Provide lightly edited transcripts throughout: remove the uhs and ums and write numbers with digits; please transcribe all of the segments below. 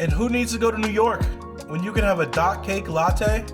And who needs to go to New York when you can have a dot cake latte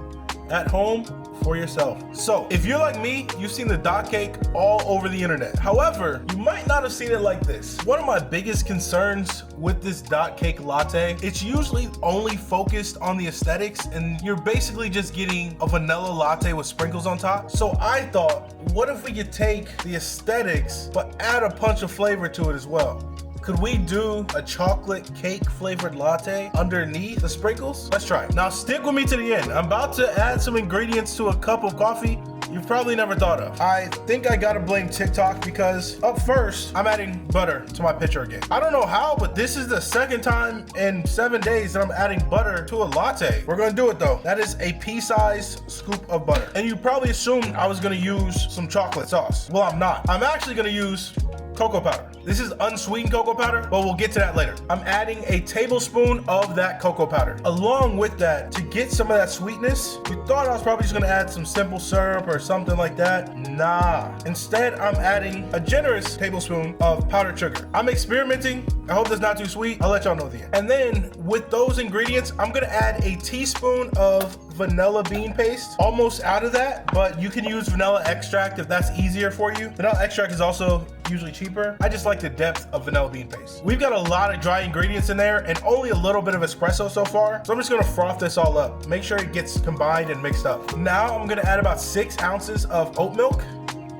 at home for yourself? So if you're like me, you've seen the dot cake all over the internet. However, you might not have seen it like this. One of my biggest concerns with this dot cake latte, it's usually only focused on the aesthetics and you're basically just getting a vanilla latte with sprinkles on top. So I thought, what if we could take the aesthetics but add a punch of flavor to it as well? Could we do a chocolate cake flavored latte underneath the sprinkles? Let's try it. Now stick with me to the end. I'm about to add some ingredients to a cup of coffee you've probably never thought of. I think I gotta blame TikTok because up first, I'm adding butter to my pitcher again. I don't know how, but this is the second time in 7 days that I'm adding butter to a latte. We're gonna do it though. That is a pea-sized scoop of butter. And you probably assumed I was gonna use some chocolate sauce. Well, I'm not. I'm actually gonna use cocoa powder. This is unsweetened cocoa powder, but we'll get to that later. I'm adding a tablespoon of that cocoa powder. Along with that, to get some of that sweetness, you thought I was probably just gonna add some simple syrup or something like that. Nah. Instead, I'm adding a generous tablespoon of powdered sugar. I'm experimenting. I hope that's not too sweet. I'll let y'all know at the end. And then with those ingredients, I'm gonna add a teaspoon of vanilla bean paste. Almost out of that, but you can use vanilla extract if that's easier for you. Vanilla extract is also usually cheaper. I just like the depth of vanilla bean paste. We've got a lot of dry ingredients in there and only a little bit of espresso so far. So I'm just gonna froth this all up. Make sure it gets combined and mixed up. Now I'm gonna add about 6 ounces of oat milk.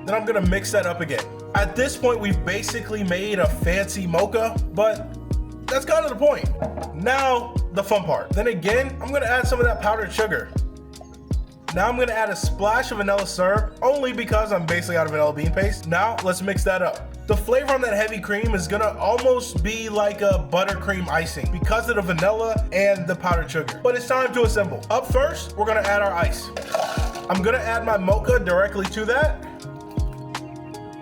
Then I'm gonna mix that up again. At this point, we've basically made a fancy mocha, but that's kind of the point. Now, the fun part. Then again, I'm gonna add some of that powdered sugar. Now I'm gonna add a splash of vanilla syrup, only because I'm basically out of vanilla bean paste. Now, let's mix that up. The flavor on that heavy cream is gonna almost be like a buttercream icing because of the vanilla and the powdered sugar. But it's time to assemble. Up first, we're gonna add our ice. I'm gonna add my mocha directly to that.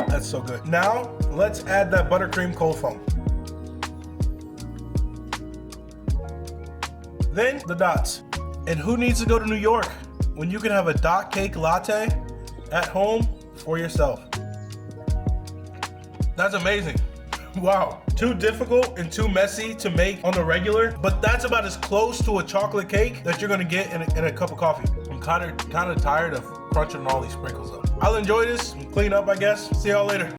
That's so good. Now, let's add that buttercream cold foam. Then the dots. And who needs to go to New York when you can have a dot cake latte at home for yourself? That's amazing. Wow. Too difficult and too messy to make on the regular, but that's about as close to a chocolate cake that you're gonna get in a cup of coffee. I'm kind of tired of crunching all these sprinkles up. I'll enjoy this and clean up, I guess. See y'all later.